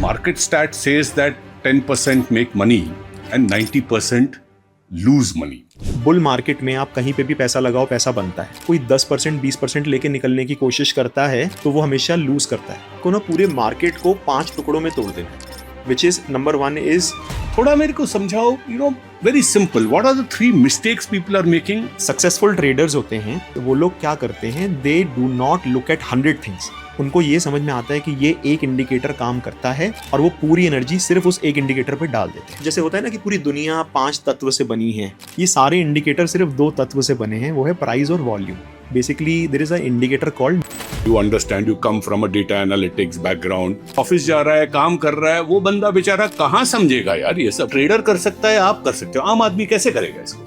market stat says that 10% make money and 90% lose money. Bull market में आप कहीं पे भी पैसा लगाओ पैसा बनता है. कोई 10% 20% लेके निकलने की कोशिश करता है तो वो हमेशा लूज करता है. को ना पूरे मार्केट को 5 टुकड़ों में तोड़ देना है. Which is number one is थोड़ा मेरे को समझाओ, very simple. What are the 3 mistakes people are making? Successful traders होते हैं तो वो लोग क्या करते हैं, they do not look at 100 things. उनको ये समझ में आता है कि ये एक इंडिकेटर काम करता है और वो पूरी एनर्जी सिर्फ उस एक इंडिकेटर पे डाल देते हैं. जैसे होता है ना कि पूरी दुनिया 5 तत्व से बनी है, ये सारे इंडिकेटर सिर्फ 2 तत्व से बने हैं, वो है प्राइस और volume. Basically there is a indicator called You understand, you come from a data analytics background. Office जा रहा है, काम कर रहा है, वो बंदा बेचारा कहाँ समझेगा यार ये सब. ट्रेडर कर सकता है, आप कर सकते हो, आम आदमी कैसे करेगा इसको?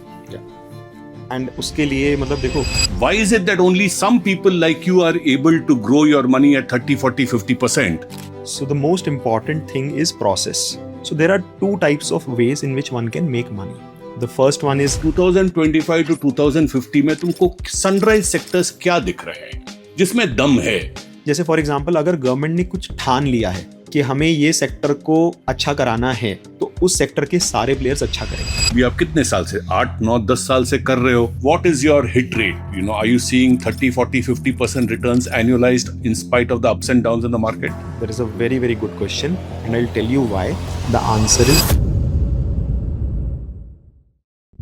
एंड उसके लिए मतलब देखो, Why is it that only some people like you are able to grow your money at 30, 40, 50%? so the most important thing is process. So there are 2 types of ways in which one can make money. The first one is 2025 to 2050 में तुमको sunrise sectors क्या दिख रहे हैं जिसमें दम है? जैसे फॉर एग्जांपल अगर गवर्नमेंट ने कुछ ठान लिया है कि हमें ये सेक्टर को अच्छा कराना है तो उस सेक्टर के सारे प्लेयर्स अच्छा करेंगे. अभी आप कितने साल से, 8, 9, 10 साल से कर रहे हो? What is your hit rate? Are you seeing 30, 40, 50% returns annualized in spite of the ups and downs in the market? That is a very very good question and I'll tell you why. The answer is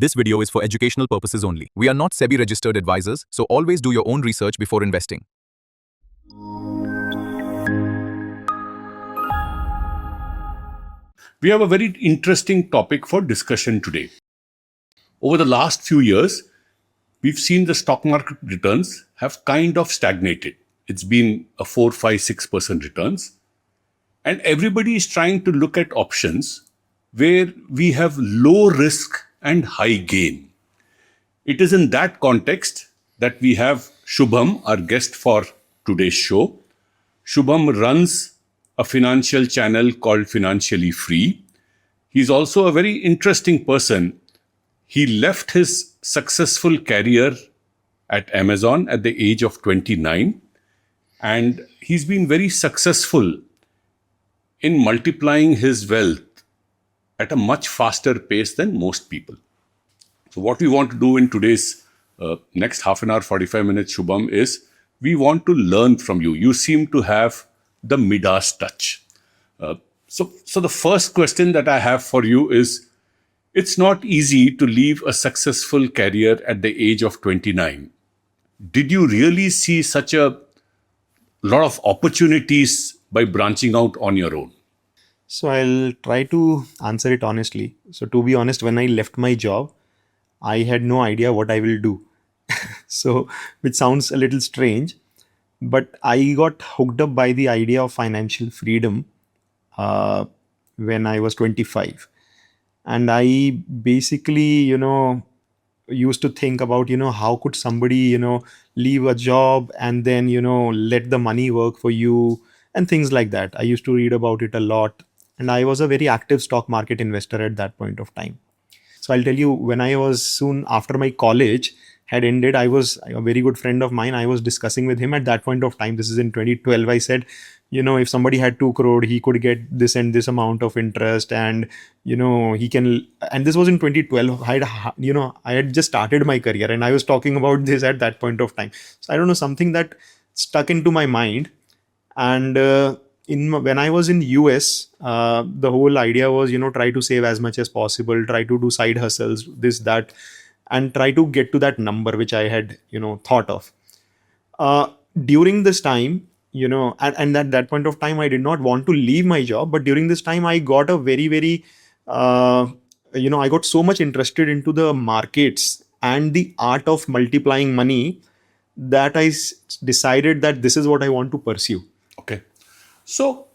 This video is for educational purposes only. We are not SEBI registered advisors, so always do your own research before investing. We have a very interesting topic for discussion today. Over the last few years, we've seen the stock market returns have kind of stagnated. It's been a 4, 5, 6% returns. And everybody is trying to look at options where we have low risk and high gain. It is in that context that we have Shubham, our guest for today's show. Shubham runs a financial channel called Financially Free. He's also a very interesting person. He left his successful career at Amazon at the age of 29, and he's been very successful in multiplying his wealth at a much faster pace than most people. So what we want to do in today's next half an hour, 45 minutes, Shubham, is we want to learn from you. You seem to have the Midas touch. So the first question that I have for you is, it's not easy to leave a successful career at the age of 29. Did you really see such a lot of opportunities by branching out on your own? So I'll try to answer it honestly. So to be honest, when I left my job, I had no idea what I will do. So which sounds a little strange, but I got hooked up by the idea of financial freedom when I was 25. And I basically, used to think about, how could somebody, leave a job and then, let the money work for you and things like that. I used to read about it a lot. And I was a very active stock market investor at that point of time. So I'll tell you, when I was soon after my college had ended, I was a very good friend of mine. I was discussing with him at that point of time. This is in 2012. I said, if somebody had 2 crore, he could get this and this amount of interest, and he can. And this was in 2012. I had just started my career, and I was talking about this at that point of time. So I don't know, something that stuck into my mind, and when I was in US, the whole idea was, try to save as much as possible, try to do side hustles, this, that, and try to get to that number which I had, thought of. During this time, and at that point of time, I did not want to leave my job, but during this time, I got a very, very, I got so much interested into the markets and the art of multiplying money that I decided that this is what I want to pursue. Okay. So,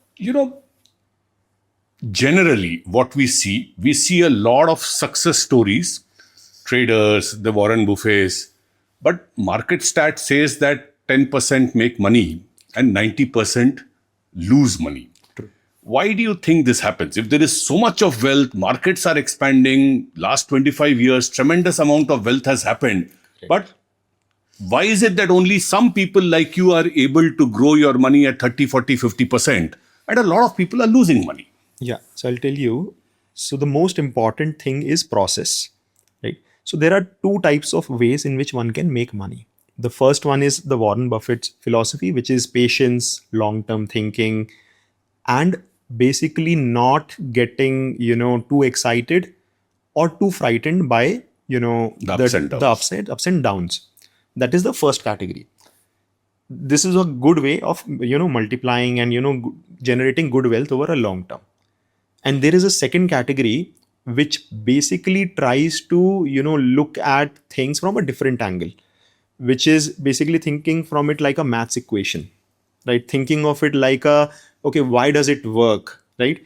generally what we see a lot of success stories, traders, the Warren Buffets, but market stat says that 10% make money and 90% lose money. True. Why do you think this happens? If there is so much of wealth, markets are expanding, last 25 years, tremendous amount of wealth has happened, but why is it that only some people like you are able to grow your money at 30, 40, 50% and a lot of people are losing money. Yeah, so I'll tell you. So the most important thing is process, right? So there are two types of ways in which one can make money. The first one is the Warren Buffett's philosophy, which is patience, long-term thinking, and basically not getting, too excited or too frightened by, The ups and downs. the ups and downs. That is the first category. This is a good way of, multiplying and, generating good wealth over a long term. And there is a second category which basically tries to look at things from a different angle, which is basically thinking from it like a maths equation, right? Thinking of it like okay, why does it work, right?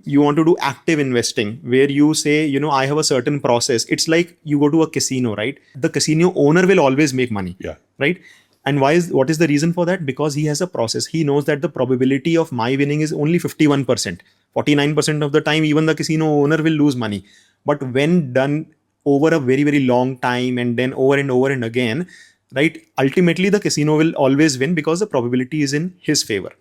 You want to do active investing where you say, I have a certain process. It's like you go to a casino, right? The casino owner will always make money, Yeah. right? And what is the reason for that? Because he has a process. He knows that the probability of my winning is only 51%. 49% of the time, even the casino owner will lose money. But when done over a very, very long time and then over and again, right? Ultimately, the casino will always win because the probability is in his favor.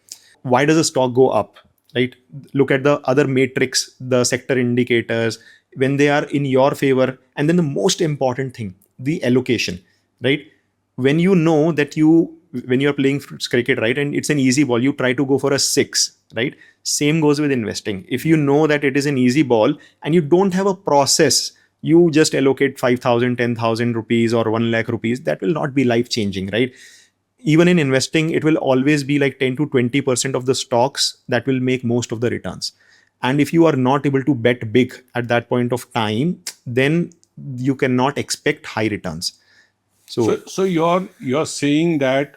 Why does a stock go up, right? Look at the other matrix, the sector indicators, when they are in your favor. And then the most important thing, the allocation, right? When you know that when you're playing cricket, right, and it's an easy ball, you try to go for a 6, right? Same goes with investing. If you know that it is an easy ball and you don't have a process, you just allocate 5,000, 10,000 rupees or 1 lakh rupees, that will not be life changing, right? Even in investing, it will always be like 10 to 20% of the stocks that will make most of the returns. And if you are not able to bet big at that point of time, then you cannot expect high returns. So you're saying that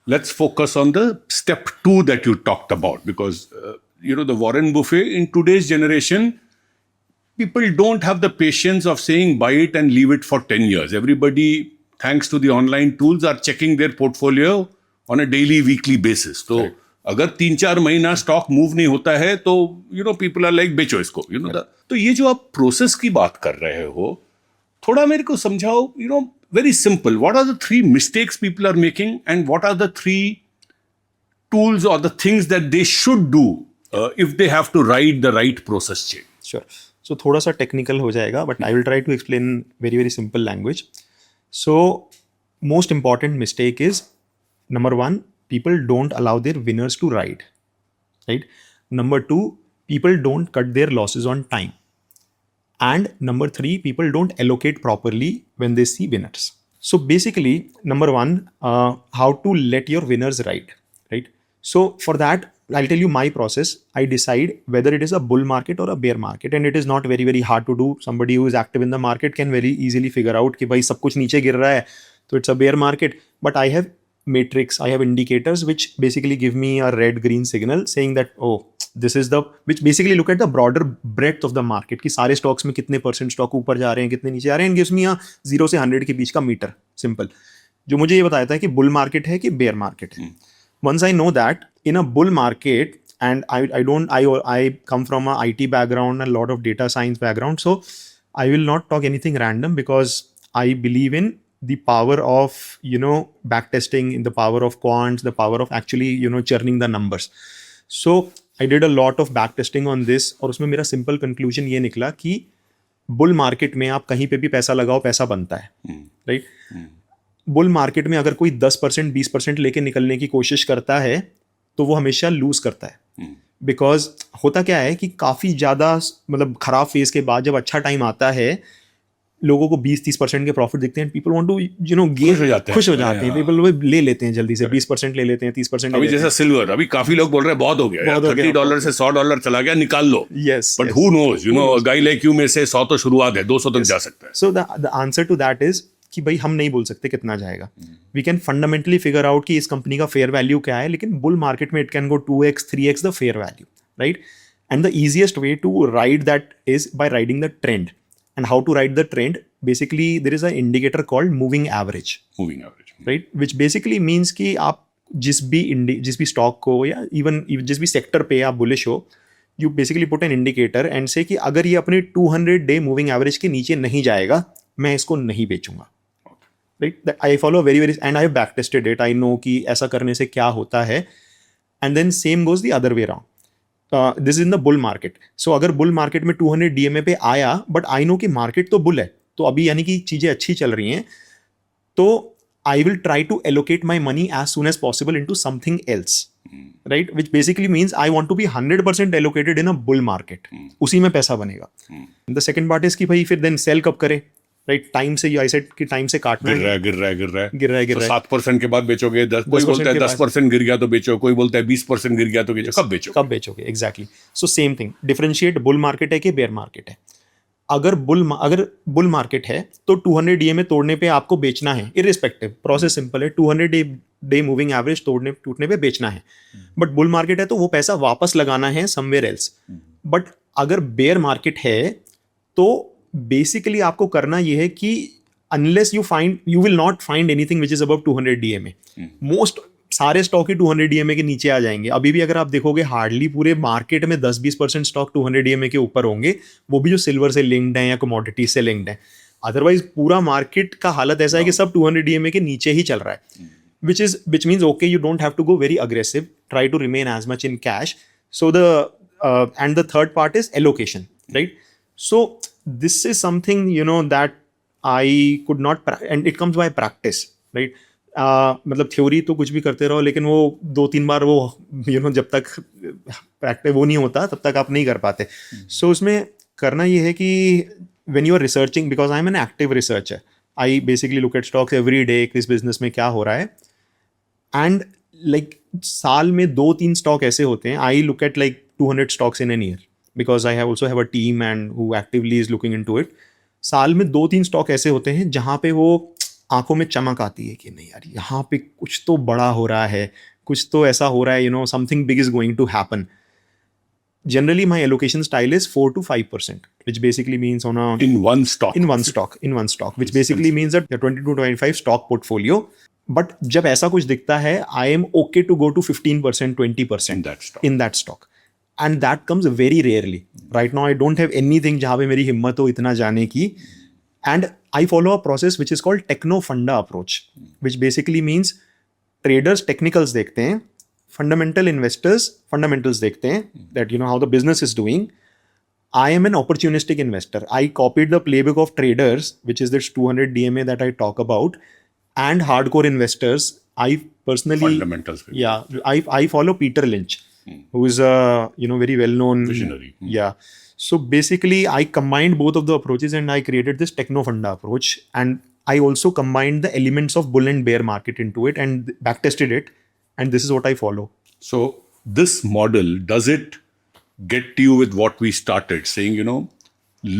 let's focus on the step 2 that you talked about, because the Warren Buffett in today's generation, people don't have the patience of saying buy it and leave it for 10 years. Everybody, thanks to the online tools, are checking their portfolio on a daily, weekly basis. So अगर 3-4 महीना stock move नहीं होता है तो people are like बेचो इसको. तो ये जो आप प्रोसेस की बात कर रहे हो, थोड़ा मेरे को समझाओ. Very simple. What are the 3 mistakes people are making, and what are the 3 tools or the things that they should do if they have to ride the right process chain? Sure. So थोड़ा सा technical हो जाएगा, but I will try to explain very, very simple language. So most important mistake is, number 1, people don't allow their winners to ride, right? Number 2, people don't cut their losses on time. And number 3, people don't allocate properly when they see winners. So basically, number 1, how to let your winners ride, right? So for that, I'll tell you my process. I decide whether it is a bull market or a bear market, and it is not very, very hard to do. Somebody who is active in the market can very easily figure out कि भाई सब कुछ नीचे गिर रहा है, so it's a bear market. But I have matrix, I have indicators which basically give me a red green signal saying that, oh, this is the, which basically look at the broader breadth of the market कि सारे stocks में कितने % stock ऊपर जा रहे हैं, कितने नीचे आ रहे हैं, and gives me a 0 से 100 के बीच का मीटर, simple, जो मुझे ये बताता है कि bull market है कि bear market है. Once I know that, in a bull market, and I come from a IT background, a lot of data science background, so I will not talk anything random because I believe in the power of, backtesting, in the power of quants, the power of actually, churning the numbers. So I did a lot of backtesting on this, और उसमें मेरा simple conclusion ये निकला कि bull market में आप कहीं पे भी पैसा लगाओ, पैसा बनता है, right? बुल मार्केट में अगर कोई 10% 20% लेके निकलने की कोशिश करता है तो वो हमेशा लूज करता है. बिकॉज होता क्या है कि काफ़ी ज़्यादा मतलब खराब फेज के बाद जब अच्छा टाइम आता है, लोगों को 20-30% के प्रॉफिट दिखते हैं, पीपल वांट टू गेन, खुश हो जाते हैं, पीपल वो ले लेते हैं जल्दी से, 20% ले लेते हैं, 30% अभी जैसा सिल्वर, अभी काफी लोग बोल रहे हैं बहुत हो गया, $30 से $100 चला गया, निकाल लो. Yes, but who knows, a guy like you में से 100 तो शुरुआत है, 200 तक जा सकता है. So the answer to that is कि भाई हम नहीं बोल सकते कितना जाएगा. We can fundamentally figure out कि इस कंपनी का फेयर वैल्यू क्या है, लेकिन बुल मार्केट में it can go 2x 3x the fair value, right? And the easiest way to ride that is by riding the trend. And how to ride the trend? Basically there is a indicator called moving average, right? Which basically means कि आप जिस भी stock को या even जिस भी sector पे आप बुलिश हो, you basically put an indicator and say कि अगर ये अपने 200-day मूविंग एवरेज के नीचे नहीं जाएगा, मैं इसको नहीं बेचूंगा. Right? That I follow and I have backtested it. I know कि ऐसा करने से क्या होता है. And then same goes the other way around. This is in the bull market. So अगर बुल मार्केट में 200 DMA पे आया, बट आई नो कि मार्केट तो बुल है, तो अभी यानी कि चीजें अच्छी चल रही हैं, तो I will try to allocate my money as soon as possible into something else, right? Which basically means I want to be 100% allocated in a bull market. उसी में पैसा बनेगा. The second part is कि भाई फिर then sell कब करे, right? Time से I said कि time से काटना गिर है. रहा है गिर रहा है. 7% के बाद बेचोगे, कोई 10% बोलता है के बाद. 10% गिर गया तो बेचो, कोई बोलता है 20% गिर गया तो बेचो. कब बेचोगे? Exactly. So same thing, differentiate bull market है कि बेयर मार्केट है. अगर बुल मार्केट है तो 200 DMA तोड़ने पे आपको बेचना है, इररिस्पेक्टिव. प्रोसेस सिंपल है, 200 डे मूविंग एवरेज टूटने पे बेचना है. बट बुल मार्केट है तो वो पैसा वापस लगाना है समवेयर एल्स. बट अगर बेयर मार्केट है तो बेसिकली आपको करना ये है कि unless you will not find anything which is above 200 DMA. Most सारे स्टॉक ही 200 DMA के नीचे आ जाएंगे. अभी भी अगर आप देखोगे हार्डली पूरे मार्केट में 10-20% स्टॉक 200 DMA के ऊपर होंगे, वो भी जो सिल्वर से लिंक्ड हैं या कमोडिटी से लिंक्ड हैं. अदरवाइज पूरा मार्केट का हालत ऐसा है कि सब 200 DMA के नीचे ही चल रहा है, which means okay, you don't have to go very aggressive, try to remain as much in cash. So and the third part is allocation, right? So this is something that I could not, and it comes by practice, right? मतलब theory तो कुछ भी करते रहो, लेकिन वो 2-3 बार वो जब तक प्रैक्टिस वो नहीं होता तब तक आप नहीं कर पाते. सो उसमें करना ये है कि when you are researching, because I am an active researcher, I basically look at stocks every day, किस बिजनेस में क्या हो रहा है. एंड लाइक साल में 2-3 स्टॉक ऐसे होते हैं, I look at like 200 stocks in an year, because I also have a team and who actively is looking into it. साल में 2-3 स्टॉक ऐसे होते हैं जहाँ पे वो आंखों में चमक आती है कि नहीं यार, यहाँ पे कुछ तो बड़ा हो रहा है, कुछ तो ऐसा हो रहा है, something big is going to happen. Generally, my allocation style is 4 to 5%, which basically means in one stock, which basically means that 20 to 25 stock portfolio. But जब ऐसा कुछ दिखता है, I am okay to go to 15%, 20% in that stock. And that comes very rarely. Right now, I don't have anything जहाँ पे मेरी हिम्मत हो इतना जाने की. And I follow a process which is called techno funda approach, which basically means traders technicals देखते हैं, fundamental investors fundamentals देखते हैं, that how the business is doing. I am an opportunistic investor. I copied the playbook of traders, which is this 200 DMA that I talk about, and hardcore investors. I personally fundamentals. Yeah, I follow Peter Lynch, who is a very well known visionary. Yeah. So basically, I combined both of the approaches and I created this techno funda approach. And I also combined the elements of bull and bear market into it and backtested it. And this is what I follow. So this model, does it get you with what we started saying,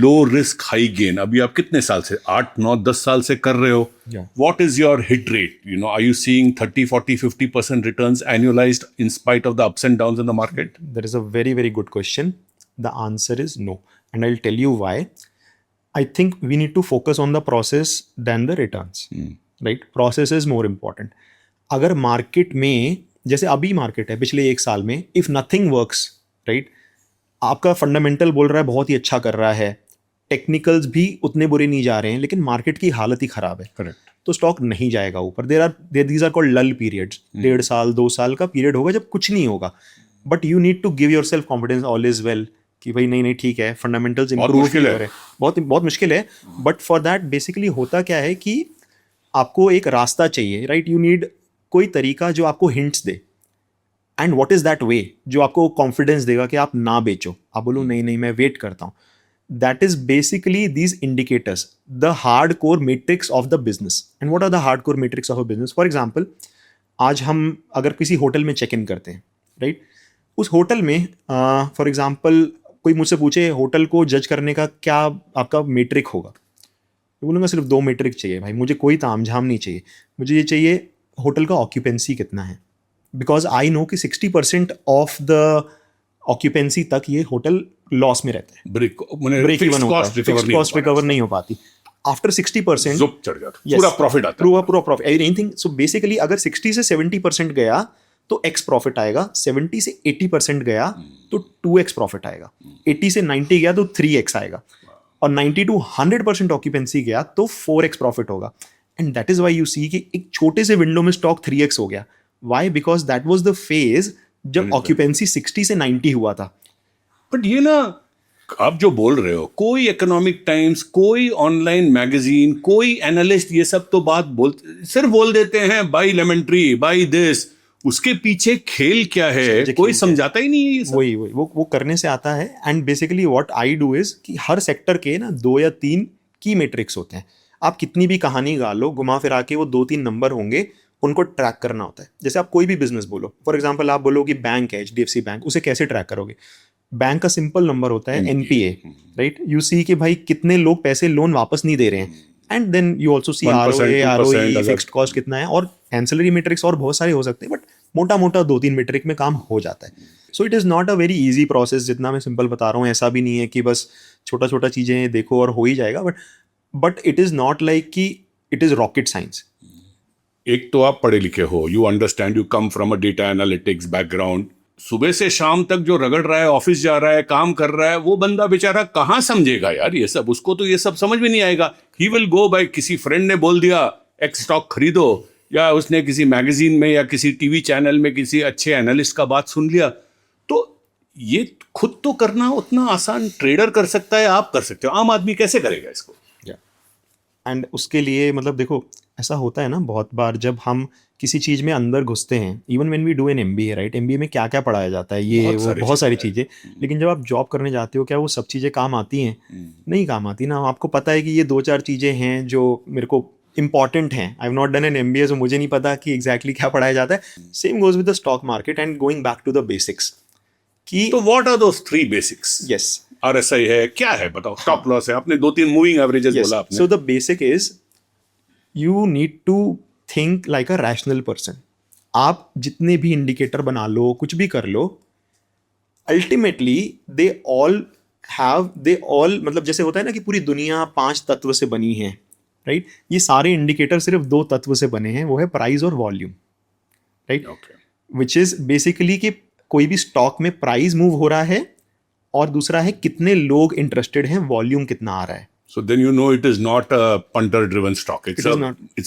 low risk, high gain? अभी आप कितने साल से 8, 9, 10 साल से कर रहे हो? Yeah. What is your hit rate? Are you seeing 30, 40, 50% returns annualized in spite of the ups and downs in the market? That is a very, very good question. The answer is no. And I'll tell you why. I think we need to focus on the process than the returns. Right? Process is more important. अगर market में, जैसे अभी market है पिछले 1 साल में, if nothing works, right, आपका fundamental बोल रहा है बहुत ही अच्छा कर रहा है, टेक्निकल्स भी उतने बुरे नहीं जा रहे हैं, लेकिन मार्केट की हालत ही खराब है, करेक्ट, तो स्टॉक नहीं जाएगा ऊपर. दीज आर कॉल्ड लल पीरियड्स. 1.5 साल 2 साल का पीरियड होगा जब कुछ नहीं होगा. But you need to give yourself confidence, all is well, कि भाई नहीं ठीक है, फंडामेंटल्स इंप्रूव हो रहे हैं. बहुत मुश्किल है. बट फॉर दैट बेसिकली होता क्या है कि आपको एक रास्ता चाहिए, राइट? यू नीड कोई तरीका जो आपको hints they. And what is that way जो आपको कॉन्फिडेंस देगा कि आप ना बेचो, आप बोलो नहीं मैं वेट करता हूँ. That is basically these indicators, the hardcore metrics of the business. And what are the hardcore metrics of a business? For example, आज हम अगर किसी होटल में चेक इन करते हैं, राइट, उस होटल में फॉर एग्जाम्पल कोई मुझसे पूछे होटल को जज करने का क्या आपका मैट्रिक होगा, तो बोलूँगा सिर्फ 2 मैट्रिक चाहिए भाई, मुझे कोई तामझाम नहीं चाहिए. मुझे ये चाहिए होटल का ऑक्यूपेंसी कितना है, बिकॉज आई नो कि 60% ऑफ द ऑक्यूपेंसी तक ये होटल लॉस में रहता है, ब्रेक इवन होता है, फिक्स्ड कॉस्ट रिकवर नहीं हो पाती. आफ्टर 60% चढ़ जाता है, पूरा प्रॉफिट आता है, पूरा प्रॉफिट एनीथिंग. सो बेसिकली अगर 60 से 70% गया तो x प्रॉफिट आएगा, 70 से 80% गया तो 2x प्रॉफिट आएगा, 80 से 90 गया तो 3x आएगा, और 90 to 100% ऑक्यूपेंसी गया तो 4x प्रॉफिट होगा. And that is why you see कि एक छोटे से विंडो में स्टॉक 3x हो गया. Why? Because that was the phase जब ऑक्यूपेंसी 60 से 90 हुआ था। बट ये ना, आप जो बोल रहे हो, कोई इकोनॉमिक टाइम्स, कोई ऑनलाइन मैगजीन, कोई एनालिस्ट ये सब तो सिर्फ बोल देते हैं by lemon tree, by this. उसके पीछे खेल क्या है कोई समझाता ही नहीं है ये सब। वही वो करने से आता है। And basically what I do is कि हर सेक्टर के ना 2 या 3 की मेट्रिक्स होते हैं। आप कितनी भी कहानी गा लो, घुमा फिरा के वो 2-3 नंबर होंगे, उनको ट्रैक करना होता है। जैसे आप कोई भी बिजनेस बोलो, फॉर एग्जांपल आप बोलो कि बैंक है HDFC बैंक, उसे कैसे ट्रैक करोगे? बैंक का सिंपल नंबर होता है NPA, राइट? यू सी कि भाई कितने लोग पैसे लोन वापस नहीं दे रहे हैं, and then you also see 1%, ROE, 2% fixed cost कितना है, और एंसिलरी मेट्रिक्स और बहुत सारे हो सकते हैं, बट मोटा मोटा 2-3 मेट्रिक में काम हो जाता है। So it is not a very easy process, जितना मैं सिंपल बता रहा हूँ। ऐसा भी नहीं है कि बस छोटा छोटा चीज़ें देखो और हो ही जाएगा, but it is not like कि इट इज़ रॉकेट साइंस। एक तो आप पढ़े लिखे हो, you understand, you come from a data analytics background. सुबह से शाम तक जो रगड़ रहा है, ऑफिस जा रहा है, काम कर रहा है, वो बंदा बेचारा कहाँ समझेगा यार ये सब? उसको तो ये सब समझ में नहीं आएगा। ही विल गो बाय, किसी फ्रेंड ने बोल दिया एक्स स्टॉक खरीदो, या उसने किसी मैगजीन में या किसी टीवी चैनल में किसी अच्छे एनालिस्ट का बात सुन लिया। तो ये खुद तो करना उतना आसान ट्रेडर कर सकता है, आप कर सकते हो, आम आदमी कैसे करेगा इसको? एंड उसके लिए मतलब देखो, ऐसा होता है ना बहुत बार, जब हम किसी चीज़ में अंदर घुसते हैं, even when we do an MBA, right? MBA में क्या क्या पढ़ाया जाता है, ये वो बहुत सारी चीज़ें, लेकिन जब आप जॉब करने जाते हो, क्या वो सब चीज़ें काम आती हैं? नहीं काम आती ना। आपको पता है कि ये 2-4 चीज़ें हैं जो मेरे को इंपॉर्टेंट हैं। I have not done an MBA, so मुझे नहीं पता कि एग्जैक्टली क्या पढ़ाया जाता है। Same goes with the stock market and going back to the basics कि तो what are those 3 basics? Yes, RSI है, क्या है बताओ? स्टॉप लॉस है, आपने 2-3 मूविंग एवरेजेस बोला आपने। So the basic is you need to think like a rational person. आप जितने भी इंडिकेटर बना लो, कुछ भी कर लो, अल्टीमेटली दे ऑल मतलब जैसे होता है ना कि पूरी दुनिया 5 तत्व से बनी है, राइट? ये सारे इंडिकेटर सिर्फ 2 तत्व से बने हैं, वो है प्राइस और volume, right? Which is basically कि कोई भी स्टॉक में प्राइस मूव हो रहा है, और दूसरा है कितने लोग इंटरेस्टेड हैं, वॉल्यूम कितना आ रहा है। So then you know it is not a punter-driven stock. It's a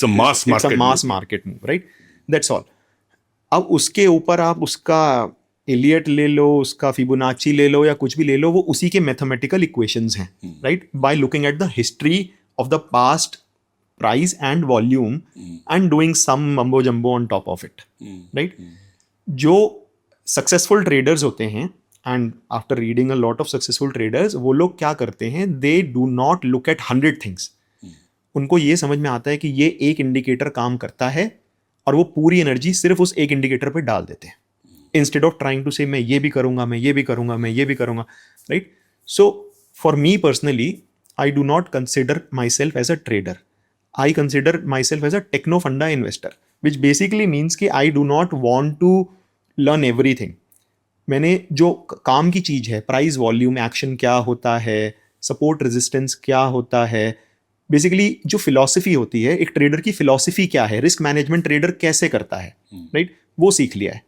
mass market. It's a mass market move, right? That's all. अब उसके ऊपर आप उसका एलियट ले लो, उसका फिबोनाची ले लो, या कुछ भी ले लो, वो उसी के मैथमेटिकल इक्वेशंस हैं, right? By looking at the history of the past price and volume and doing some mumbo jumbo on top of it, right? जो सक्सेसफुल ट्रेडर्स होते हैं, and after reading a lot of successful traders, वो लोग क्या करते हैं, they do not look at 100 things. उनको ये समझ में आता है कि ये एक इंडिकेटर काम करता है, और वो पूरी एनर्जी सिर्फ उस एक इंडिकेटर पे डाल देते हैं, इंस्टेड ऑफ ट्राइंग टू से मैं ये भी करूंगा, मैं ये भी करूंगा, मैं ये भी करूंगा, right? So for me personally, I do not consider myself as a trader. I consider myself as a techno funda investor, which basically means कि I do not want to learn everything. मैंने जो काम की चीज़ है, price volume action क्या होता है, support resistance क्या होता है, बेसिकली जो फिलॉसफी होती है, एक ट्रेडर की फिलॉसफी क्या है, रिस्क मैनेजमेंट ट्रेडर कैसे करता है, राइट? वो सीख लिया है.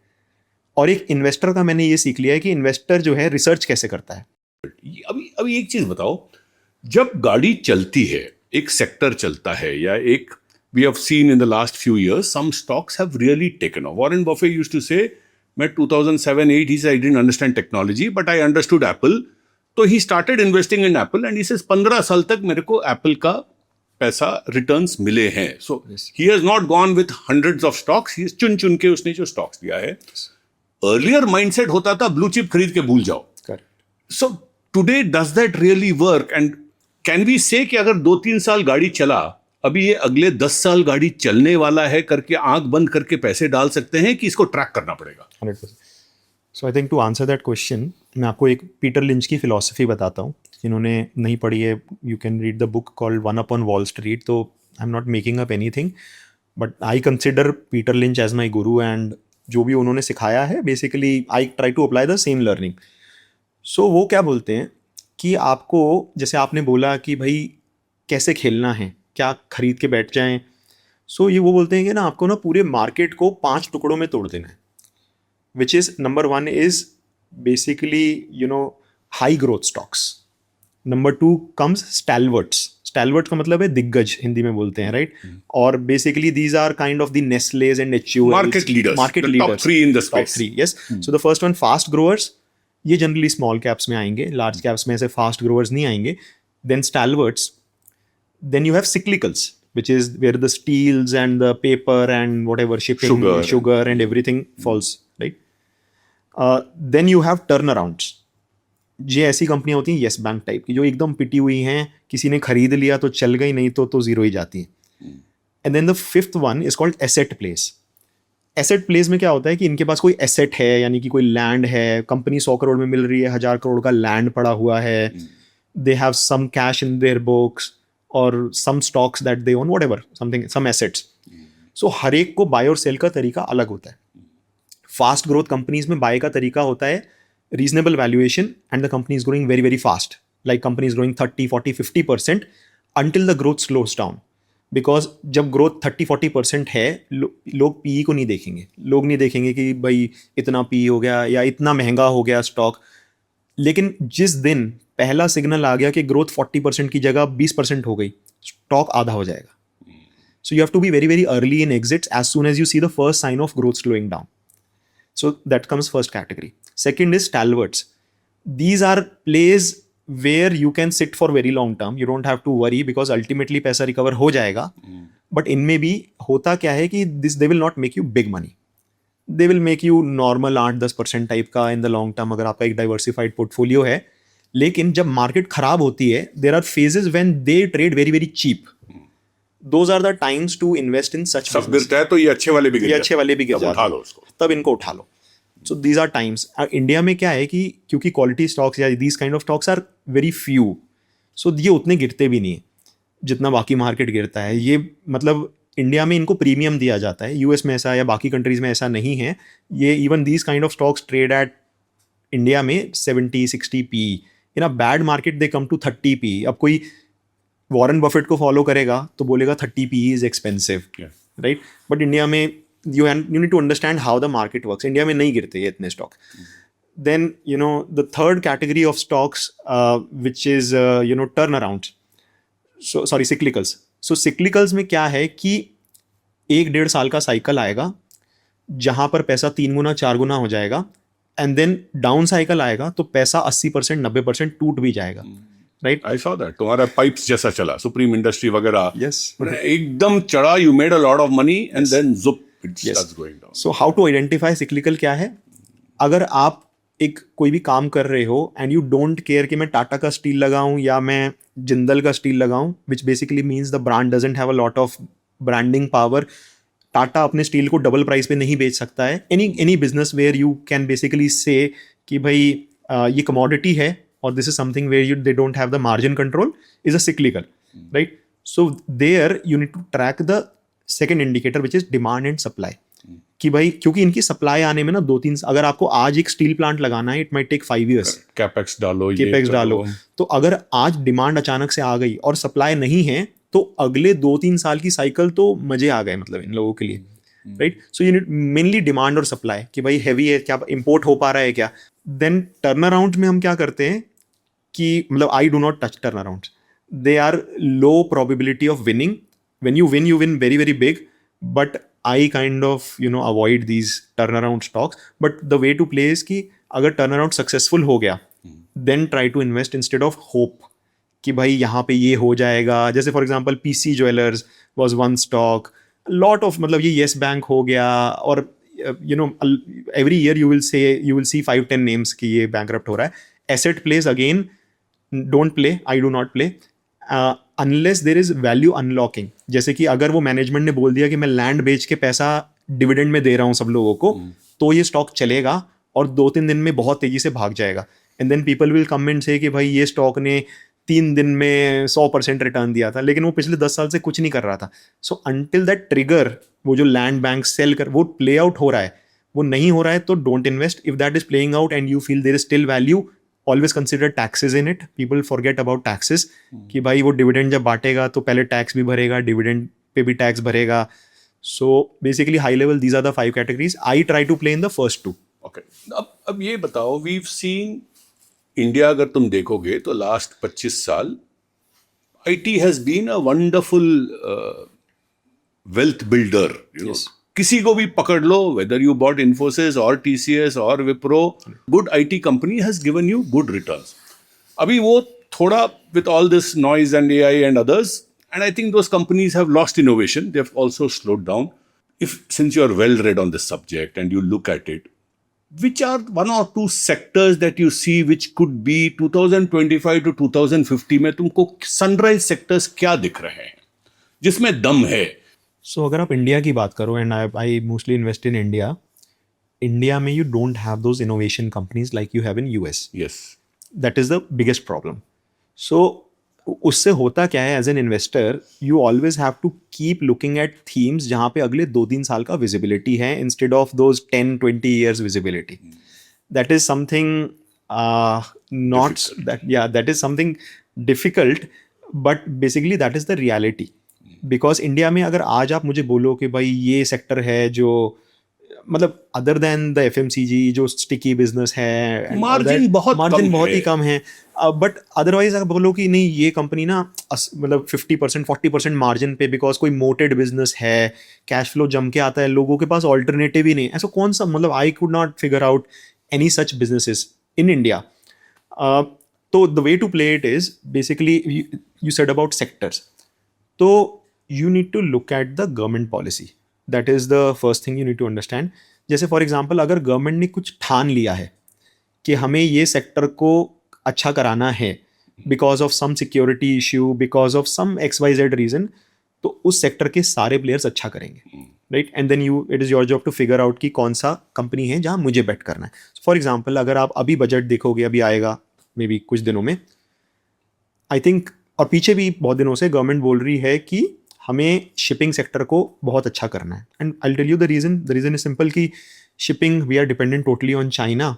और एक इन्वेस्टर का मैंने ये सीख लिया है कि इन्वेस्टर जो है रिसर्च कैसे करता है. अभी एक चीज बताओ, जब गाड़ी चलती है, एक सेक्टर चलता है, या एक we have seen in the last few years some stocks have really taken off. Warren Buffett used to say, मैं 2007-8 he said I didn't understand technology but I understood Apple. तो he started investing in Apple and he says 15 साल तक मेरे को Apple का पैसा returns मिले हैं. So he has not gone with hundreds of stocks. He चुन के उसने जो स्टॉक्स दिया है. Earlier mindset होता था ब्लू चिप खरीद के भूल जाओ. So today does that really work? And can we say कि अगर 2-3 साल गाड़ी चला, अभी ये अगले 10 साल गाड़ी चलने वाला है करके आंख बंद करके पैसे डाल सकते हैं, कि इसको ट्रैक करना पड़ेगा? 100%. So I think to answer that question, मैं आपको एक पीटर लिंच की फिलॉसफी बताता हूँ. जिन्होंने नहीं पढ़ी है, you can read the book called one upon wall street. तो I am not making up anything, but I consider Peter Lynch as my guru, and जो भी उन्होंने सिखाया है, basically I try to apply the same learning. So वो क्या बोलते हैं कि आपको, जैसे आपने बोला कि भाई कैसे खेलना है, क्या खरीद के बैठ जाएं. सो ये वो बोलते हैं कि ना, आपको ना पूरे मार्केट को 5 टुकड़ों में तोड़ देना है. Which is number 1 is basically high growth stocks, number 2 comes stalwarts. Stalwarts का मतलब है दिग्गज, हिंदी में बोलते हैं, राइट? और basically these are kind of the Nestles and HULs, Market leaders, market the top leaders, three in the top space. 3. Yes. So the first one fast growers, ये generally small caps में आएंगे, large caps में ऐसे fast growers नहीं आएंगे. Then स्टैलवर्ट्स. Then you have cyclicals, which is where the steels and the paper and whatever shipping, sugar and everything falls, right? Then you have turnarounds. ये ऐसी कंपनियां होती हैं येस बैंक टाइप की, जो एकदम पिटी हुई हैं, किसी ने खरीद लिया तो चल गई, नहीं तो जीरो ही जाती है. And then the fifth one is called asset place. Asset place में क्या होता है कि इनके पास कोई एसेट है, यानी कि कोई लैंड है, कंपनी 100 करोड़ में मिल रही है, 1000 करोड़ का लैंड पड़ा हुआ है, they have some cash in their books और some stocks that they own, whatever, something, some assets. So हर एक को बाय और सेल का तरीका अलग होता है. फास्ट ग्रोथ कंपनीज में बाय का तरीका होता है reasonable valuation and the company is growing very very fast, like company is growing 30-40-50% until the growth slows down. Because जब ग्रोथ 30-40% है, लोग पी को नहीं देखेंगे, लोग नहीं देखेंगे कि भाई इतना पी हो गया या इतना महंगा हो गया स्टॉक. लेकिन जिस दिन पहला सिग्नल आ गया कि ग्रोथ 40% की जगह 20% हो गई, स्टॉक आधा हो जाएगा. So you have to be very very early in exits as soon as you see the first sign of growth slowing down. So that comes first category. Second is stalwarts. These are plays where you can sit for very long term. You don't have to worry because ultimately पैसा recover हो जाएगा. But इनमें भी होता क्या है कि they will not make you big money. They will make you normal 8-10% type का in the long term, अगर आपका एक diversified portfolio है. लेकिन जब मार्केट खराब होती है, there are phases when they trade very very cheap. Those are the times to invest in such सब business. गिरता है तो ये अच्छे वाले भी गिर ये अच्छे वाले भी गिर जाते हैं. जाते उठा लो हैं. उसको. तब इनको उठा लो. So these are times. India में क्या है कि क्योंकि क्वालिटी स्टॉक्स या these kind of stocks are very few, so ये उतने गिरते भी नहीं है जितना बाकी मार्केट गिरता है. ये मतलब इंडिया में इनको प्रीमियम दिया जाता है, यूएस में ऐसा या बाकी कंट्रीज में ऐसा नहीं है. ये even these kind of stocks trade at India में 70-60 P. In a bad market they come to 30 P. अब कोई वॉरेन बफेट को फॉलो करेगा तो बोलेगा 30 P is expensive, right? But India में you need to understand how the market works. India में नहीं गिरते ये इतने stock. Then the third category of stocks which is turnarounds. So sorry, cyclicals. So cyclicals में क्या है कि 1-1.5 साल का साइकिल आएगा जहां पर पैसा 3 गुना 4 गुना हो जाएगा, एंड देन डाउन साइकिल आएगा तो पैसा 80% 90% टूट भी जाएगा, राइट? I saw that. तुम्हारा पाइप्स जैसा चला, सुप्रीम इंडस्ट्री वगैरह. Yes. एकदम चढ़ा, you made a lot of money and then जुप it starts going down. So how to identify cyclical क्या है? अगर आप एक कोई भी काम कर रहे हो एंड यू डोंट केयर कि मैं टाटा का स्टील लगाऊं या मैं जिंदल का स्टील लगाऊं, विच basically means the brand doesn't have a lot of branding power. Tata अपने स्टील को डबल प्राइस पे नहीं बेच सकता है. Any business where you can basically say कि भाई ये कमोडिटी है और this is something where they don't have the margin control is a cyclical, right? So there you need to track the second indicator which is demand and supply. कि भाई क्योंकि इनकी supply आने में ना 2-3, अगर आपको आज एक स्टील प्लांट लगाना है, it might take 5 years. Capex डालो, केपेक्स डालो. तो अगर आज डिमांड अचानक से आ गई और सप्लाई नहीं है, तो अगले 2-3 साल की साइकिल तो मजे आ गए मतलब इन लोगों के लिए, right? So you need mainly demand और सप्लाई कि भाई हैवी है क्या, इंपोर्ट हो पा रहा है क्या. देन टर्न अराउंड में हम क्या करते हैं कि मतलब I do not touch turnaround. They are low probability of winning. When you win very very big, but I kind of avoid these turnaround stocks. But the way to play is कि अगर turnaround successful हो गया, then try to invest instead of hope कि भाई यहाँ पे ये हो जाएगा. जैसे for example PC Jewelers was one stock. Lot of मतलब ये Yes Bank हो गया, और every year you will see 5-10 names कि ये bankrupt हो रहा है. Asset plays again don't play. I do not play. Unless there is value unlocking. जैसे कि अगर वो मैनेजमेंट ने बोल दिया कि मैं लैंड बेच के पैसा डिविडेंड में दे रहा हूँ सब लोगों को, तो ये स्टॉक चलेगा और 2-3 दिन में बहुत तेजी से भाग जाएगा. And then people will come and say कि भाई ये स्टॉक ने 3 दिन में 100% रिटर्न दिया था, लेकिन वो पिछले 10 साल से कुछ नहीं कर रहा था. सो अंटिल दैट ट्रिगर, वो जो लैंड बैंक सेल कर वो प्ले आउट हो रहा है, वो नहीं हो रहा है, तो don't invest. If that is playing out and you feel there is still value, always consider taxes in it. People forget about taxes कि भाई वो डिविडेंड जब बांटेगा तो पहले टैक्स भी भरेगा, डिविडेंड पे भी टैक्स भरेगा. So basically high level these are the 5 categories. I try to play in the first 2. Okay. अब ये बताओ, वी हैव सीन इंडिया अगर तुम देखोगे तो लास्ट 25 साल IT has been a wonderful wealth builder, Yes. किसी को भी पकड़ लो, वेदर यू बॉट इन्फोसिस और टीसीएस और Wipro, good IT company has given you good returns. अभी वो थोड़ा with all this noise and AI and others, and I think those companies have lost innovation. They have also slowed down. Since you are well read on this subject and you look at it, which are one or two sectors that you see which could be 2025 to 2050 में तुमको sunrise sectors क्या दिख रहे हैं जिसमें दम है? सो अगर आप इंडिया की बात करो, and I mostly invest in India, India में you don't have those innovation companies like you have in US. Yes. That is the biggest problem. So उससे होता क्या है, as an investor you always have to keep looking at themes जहाँ पे अगले 2-3 साल का विजिबिलिटी है instead of those 10-20 years visibility. That is something not that is something difficult, but basically that is the reality. Because India में अगर आज आप मुझे बोलो कि भाई ये सेक्टर है जो मतलब अदर देन द एफएमसीजी जो स्टिकी बिजनेस है, Margin बहुत मार्जिन कम बहुत है. ही कम है, बट अदरवाइज अगर बोलो कि नहीं ये कंपनी ना मतलब 50% 40% मार्जिन पे, बिकॉज कोई मोटेड बिजनेस है, कैश फ्लो जम के आता है, लोगों के पास ऑल्टरनेटिव ही नहीं, ऐसा कौन सा, मतलब I could not figure out any such businesses in India. तो the way to play it is basically you said about sectors. तो you need to look at the government policy. That is the first thing you need to understand. जैसे for example अगर government ने कुछ ठान लिया है कि हमें ये सेक्टर को अच्छा कराना है because of some security issue, because of some XYZ reason, तो उस सेक्टर के सारे प्लेयर्स अच्छा करेंगे, right. And then it is your job to figure out कि कौन सा कंपनी है जहाँ मुझे बेट करना है. फॉर एग्जाम्पल अगर आप अभी बजट देखोगे, अभी आएगा मे बी कुछ दिनों में, आई थिंक, और पीछे भी बहुत दिनों से गवर्नमेंट बोल रही है कि हमें शिपिंग सेक्टर को बहुत अच्छा करना है. And I tell you the reason is simple कि shipping we are dependent totally on China.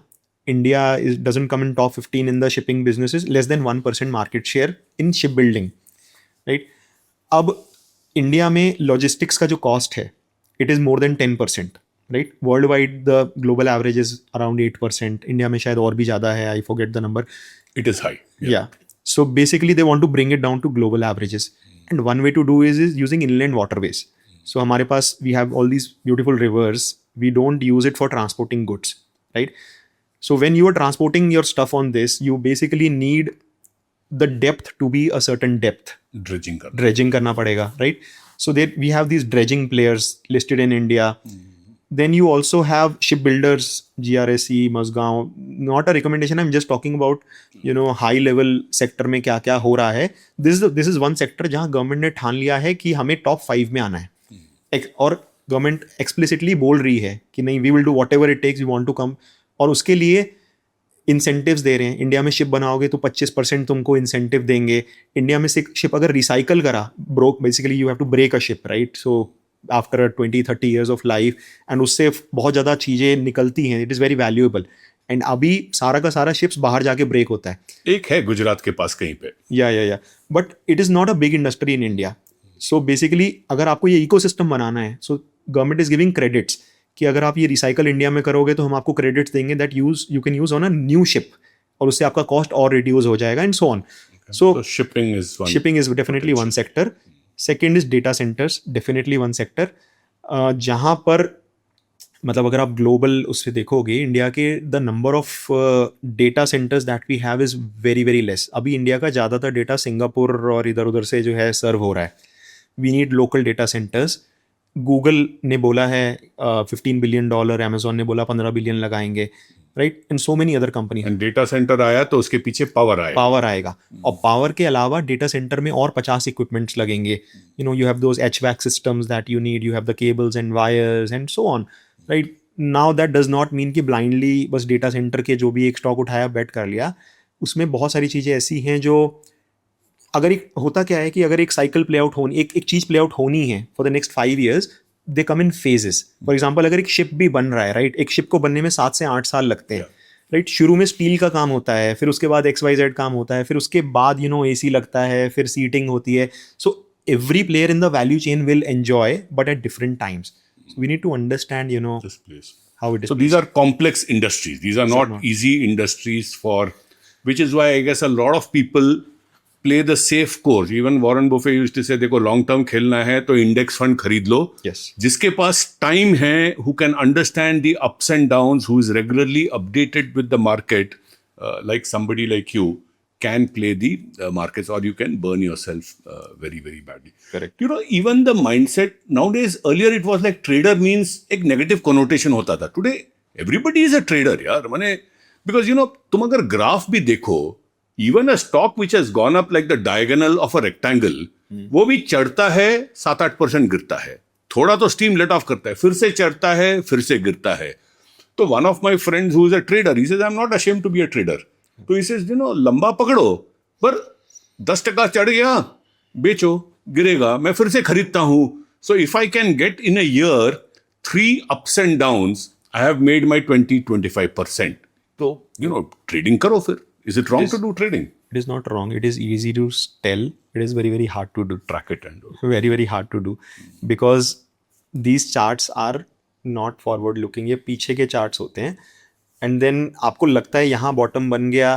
India doesn't come in top 15 in the shipping businesses, less than 1% market share in ship building, right. अब India में logistics का जो cost है it is more than 10%, राइट. World wide the global average is around 8%, India में शायद और भी ज़्यादा है, I forget the number. It is high. Yeah. So basically they want to bring it down to global averages. And one way to do is using inland waterways. So हमारे पास we have all these beautiful rivers. We don't use it for transporting goods, right? So when you are transporting your stuff on this, you basically need the depth to be a certain depth. Dredging करना पड़ेगा, right? So that we have these dredging players listed in India. Then you also have shipbuilders, GRSE, Mazgaon. Not a recommendation. I'm just talking about, high level sector में क्या क्या हो रहा है. This is one sector जहाँ government ने ठान लिया है कि हमें टॉप 5 में आना है. और गवर्नमेंट एक्सप्लिसिटली बोल रही है कि नहीं, we will do whatever it takes, we want to come. और उसके लिए इंसेंटिव्स दे रहे हैं. इंडिया में शिप बनाओगे तो 25% तुमको इंसेंटिव देंगे. इंडिया में शिप अगर रिसाइकल करा, basically you have to break a ship, right. So after 20-30 years of life, and उससे बहुत ज़्यादा चीज़ें निकलती हैं. It is very valuable. And अभी सारा का सारा शिप्स बाहर जाके ब्रेक होता है. एक है गुजरात के पास कहीं पे. या but it is not a big industry in India. So basically अगर आपको ये इकोसिस्टम बनाना है, so government is giving credits कि अगर आप ये रिसाइकल इंडिया में करोगे तो हम आपको क्रेडिट्स देंगे that you can use on a new ship, और उससे आपका कॉस्ट और रिड्यूस हो जाएगा, and so on. So shipping is definitely one sector. Second is data centres, definitely one sector. जहाँ पर मतलब अगर आप ग्लोबल उससे देखोगे, इंडिया के the number of data centres that we have is very very less. अभी इंडिया का ज़्यादातर डेटा सिंगापुर और इधर उधर से जो है सर्व हो रहा है. We need local data centres. Google ने बोला है $15 billion, अमेजोन ने बोला 15 billion लगाएंगे, right. And so many other company. Data centre आया तो उसके पीछे पावर आएगा. और पावर के अलावा डेटा सेंटर में और 50 इक्विपमेंट्स लगेंगे. You have those HVAC systems that you need, you have the cables and wires and so on, right. Now that does not mean कि ब्लाइंडली बस डेटा सेंटर के जो भी एक स्टॉक उठाया बेट कर लिया. उसमें बहुत सारी चीज़ें ऐसी हैं जो अगर एक होता क्या है कि अगर एक साइकिल प्ले आउट होनी, एक चीज़ प्ले आउट होनी है for the next 5 years, they come in phases. For example अगर एक शिप भी बन रहा है, राइट, एक शिप को बनने में 7 से 8 साल लगते हैं, राइट. शुरू में स्टील का काम होता है, फिर उसके बाद XYZ काम होता है, फिर उसके बाद AC लगता है, फिर सीटिंग होती है. So every player in the value chain will enjoy, but at different times. We need to understand, this place. how it is. So these are complex industries. These are not easy industries for which is why I guess a lot of people play the safe course. Even Warren Buffett used to say, देखो long term खेलना है तो index fund खरीद लो. Yes. जिसके पास time है, who can understand the ups and downs, who is regularly updated with the market, like somebody like you, can play the markets, or you can burn yourself very, very badly. Correct. You know, even the mindset nowadays, earlier it was like trader means एक negative connotation होता था. Today, everybody is a trader, यार. माने, because you know, तुम अगर graph भी देखो, even a stock which has gone up like the diagonal of a rectangle, वो भी चढ़ता है 7-8% गिरता है. थोड़ा तो स्टीम लेट ऑफ करता है, फिर से चढ़ता है, फिर से गिरता है. तो one of my friends who is a trader, he says, I'm not ashamed to be a trader. तो he says, you know, लंबा पकड़ो, पर 10% चढ़ गया, बेचो, गिरेगा, मैं फिर से खरीदता हूं. So if I can get in a year 3 ups and downs, I have made my 20-25%. तो you know, trading करो फिर. Is it wrong to do trading? It is not wrong. It is easy to tell. It is very, very hard to do. Track it and do. Very, very hard to do because these charts are not forward looking. ये पीछे के charts होते हैं. And then आपको लगता है यहाँ bottom बन गया,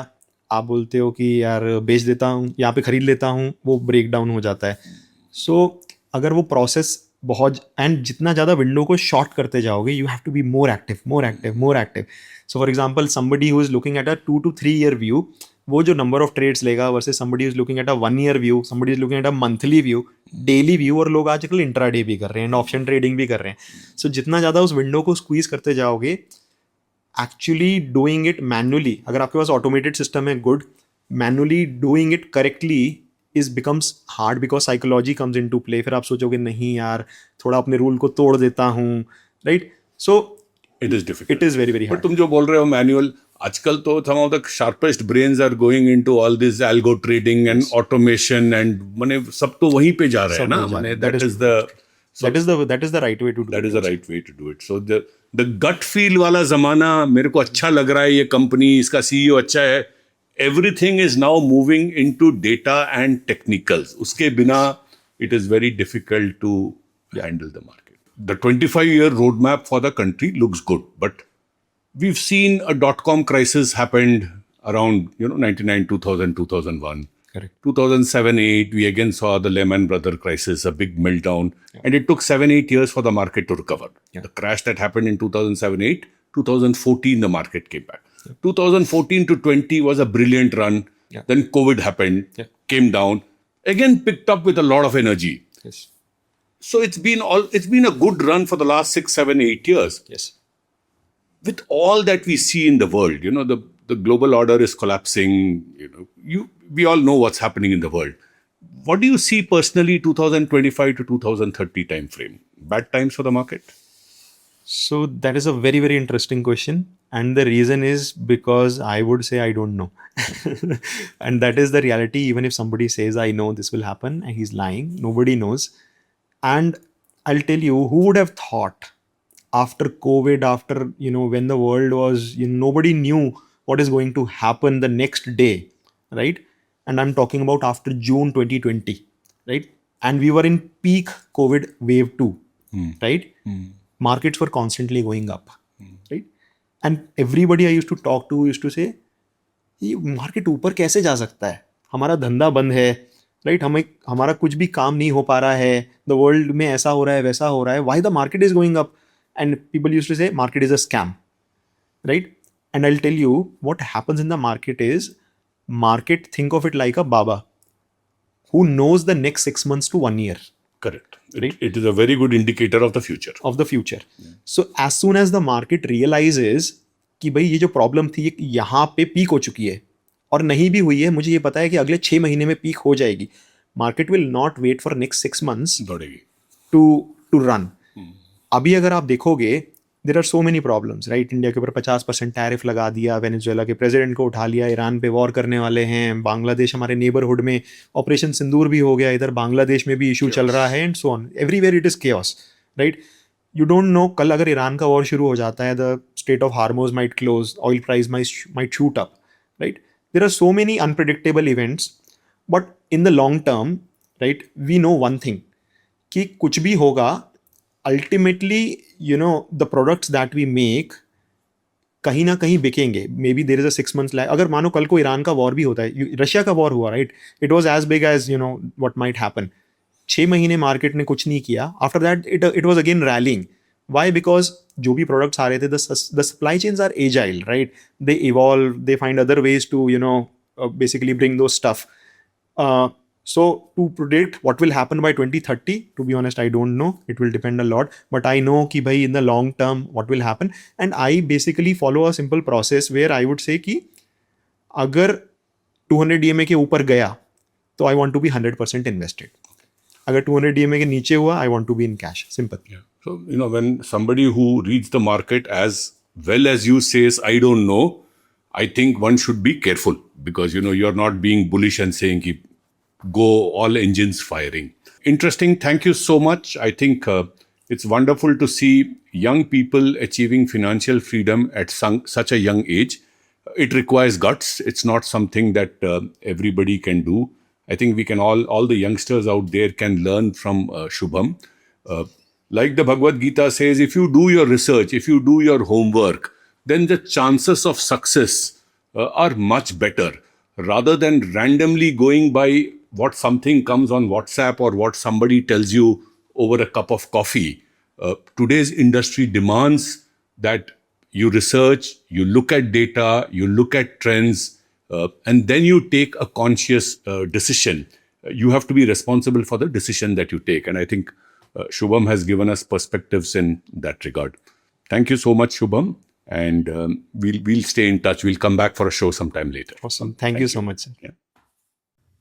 आप बोलते हो कि यार बेच देता हूँ, यहाँ पे खरीद लेता हूँ, वो break down हो जाता है. So अगर वो process बहुत and जितना ज़्यादा window को short करते जाओगे, you have to be more active, more active, more active. So for example, somebody who is looking at a 2 to 3 year view, वो जो number of trades लेगा versus somebody who is looking at a 1 year view, somebody is looking at a monthly view, daily view, और लोग आजकल intraday भी कर रहे हैं, option trading भी कर रहे हैं. So जितना ज़्यादा उस window को squeeze करते जाओगे, actually doing it manually, अगर आपके पास automated system है, good, manually doing it correctly is becomes hard because psychology comes into play. फिर आप सोचोगे नहीं यार, थोड़ा अपने rule को तोड़ देता हूँ, right? So it is difficult. It is very, very hard. But तुम जो बोल रहे हो manual, आजकल तो some of the sharpest brains are going into all this algo trading and automation and माने सब तो वहीं पे जा रहे हैं ना. माने that is the right way to do that it. is the right way to do it. So the gut feel वाला जमाना, मेरे को अच्छा लग रहा है ये कंपनी, इसका CEO अच्छा है. Everything is now moving into data and technicals. उसके बिना it is very difficult to handle the market. The 25-year roadmap for the country looks good, but we've seen a dot-com crisis happened around 99, 2000, 2001. Correct. 2007-8, we again saw the Lehman Brothers crisis, a big meltdown, and it took 7-8 years for the market to recover. The crash that happened in 2007-8, 2014 the market came back. 2014 to 20 was a brilliant run. Then COVID happened, came down, again picked up with a lot of energy. Yes. So it's been a good run for the last 6, 7, 8 years. Yes. With all that we see in the world, the global order is collapsing. We all know what's happening in the world. What do you see personally 2025 to 2030 time frame? Bad times for the market? So that is a very, very interesting question. And the reason is because I would say I don't know. And that is the reality. Even if somebody says, I know this will happen, and he's lying, nobody knows. And I'll tell you, who would have thought after COVID, after, when the world was, nobody knew what is going to happen the next day, right? And I'm talking about after June 2020, right? And we were in peak COVID wave 2, right? Markets were constantly going up, right? And everybody I used to talk to used to say, ये market ऊपर कैसे जा सकता है, हमारा धंधा बंद है, राइट, हमारा कुछ भी काम नहीं हो पा रहा है, द वर्ल्ड में ऐसा हो रहा है, वैसा हो रहा है, why the market is going up. And people used to say market is a scam, right? And I will tell you what happens in the market is, market, think of it like a Baba who knows the next 6 months to 1 year. Correct. It is a very good indicator of the future. So as soon as the market realizes कि भाई ये जो problem थी यहाँ पे peak हो चुकी है और नहीं भी हुई है, मुझे ये पता है कि अगले 6 महीने में पीक हो जाएगी, market will not wait for next 6 months to run. अभी अगर आप देखोगे, there are so many problems, right? India के ऊपर 50% टैरिफ लगा दिया, वेनेजुएला के प्रेसिडेंट को उठा लिया, ईरान पे वॉर करने वाले हैं, बांग्लादेश हमारे नेबरहुड में ऑपरेशन सिंदूर भी हो गया, इधर बांग्लादेश में भी इशू चल रहा है, and so on. Everywhere it is chaos, right? You don't know, कल अगर ईरान का वॉर शुरू हो जाता है, the strait of Hormuz might close, oil price might shoot up, right? There are so many unpredictable events, but in the long term, right, we know one thing कि कुछ भी होगा, ultimately, the products that we make कहीं ना कहीं बिकेंगे. Maybe there is a 6 months lag. अगर मानो कल को ईरान का वॉर भी होता है, रशिया का वॉर हुआ, right, it was as big as what might happen. 6 महीने मार्केट ने कुछ नहीं किया. After that it was again rallying. Why? Because जो भी प्रोडक्ट्स आ रहे थे, the supply chains are agile, right. They evolve, they find other ways to basically bring those stuff. So to predict what will happen by 2030, to be honest, I don't know. It will depend a lot. But I know कि भाई in the long term what will happen. And I basically follow a simple process where I would say कि अगर 200 DMA के ऊपर गया तो I want to be 100% invested. अगर 200 DMA के नीचे हुआ, I want to be in cash. Simple. Yeah. So, when somebody who reads the market as well as you says, I don't know, I think one should be careful because, you're not being bullish and saying, go all engines firing. Interesting. Thank you so much. I think it's wonderful to see young people achieving financial freedom at such a young age. It requires guts. It's not something that everybody can do. I think we can all the youngsters out there can learn from Shubham. Like the Bhagavad Gita says, if you do your research, if you do your homework, then the chances of success are much better rather than randomly going by what something comes on WhatsApp or what somebody tells you over a cup of coffee. Today's industry demands that you research, you look at data, you look at trends, and then you take a conscious decision. You have to be responsible for the decision that you take. And I think Shubham has given us perspectives in that regard. Thank you so much, Shubham. And we'll stay in touch. We'll come back for a show sometime later. Awesome. Thank you so much, sir. Yeah.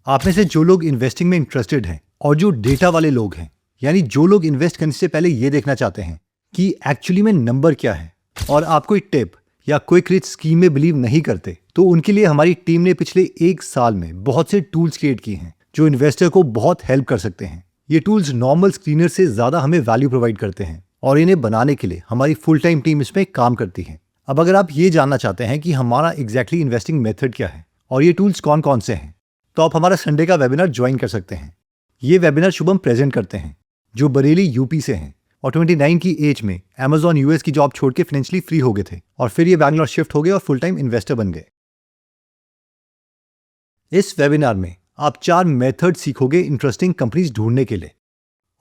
आप में से जो लोग investing में interested हैं और जो data वाले लोग हैं, यानी जो लोग इन्वेस्ट करने से पहले ये देखना चाहते हैं कि एक्चुअली में नंबर क्या है और आप कोई टिप या क्विक रिच स्कीम में बिलीव नहीं करते, तो उनके लिए हमारी टीम ने पिछले 1 साल में बहुत से टूल्स क्रिएट किए हैं जो इन्वेस्टर को बहुत हेल्प कर सकते हैं. ये टूल्स नॉर्मल स्क्रीनर से ज़्यादा हमें वैल्यू प्रोवाइड करते हैं और इन्हें बनाने के लिए हमारी फुल टाइम टीम इसमें काम करती है. अब अगर आप ये जानना चाहते हैं कि हमारा एग्जैक्टली इन्वेस्टिंग मेथड क्या है और ये टूल्स कौन कौन से हैं, तो आप हमारा संडे का वेबिनार ज्वाइन कर सकते हैं. ये वेबिनार शुभम प्रेजेंट करते हैं जो बरेली यूपी से हैं और 29 की एज में अमेजॉन यूएस की जॉब छोड़ के फाइनेंशियली फ्री हो गए थे और फिर ये बैंगलोर शिफ्ट हो गए और फुल टाइम इन्वेस्टर बन गए. इस वेबिनार में आप 4 मेथड सीखोगे इंटरेस्टिंग कंपनीज ढूंढने के लिए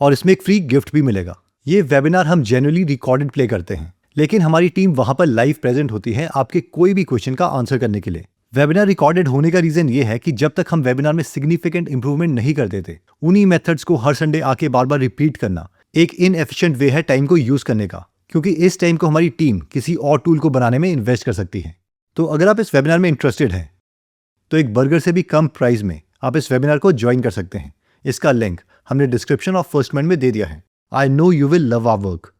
और इसमें एक फ्री गिफ्ट भी मिलेगा. ये वेबिनार हम जेन्युइनली रिकॉर्डेड प्ले करते हैं, लेकिन हमारी टीम वहां पर लाइव प्रेजेंट होती है आपके कोई भी क्वेश्चन का आंसर करने के लिए. वेबिनार रिकॉर्डेड होने का रीजन ये है कि जब तक हम वेबिनार में सिग्निफिकेंट इंप्रूवमेंट नहीं कर देते, उन्हीं मेथड्स को हर संडे आके बार बार रिपीट करना एक इनएफिशिएंट वे है टाइम को यूज करने का, क्योंकि इस टाइम को हमारी टीम किसी और टूल को बनाने में इन्वेस्ट कर सकती है. तो अगर आप इस वेबिनार में इंटरेस्टेड हैं तो एक बर्गर से भी कम प्राइस में आप इस वेबिनार को ज्वाइन कर सकते हैं. इसका लिंक हमने डिस्क्रिप्शन और फर्स्ट कमेंट में दे दिया है. I know you will love our work.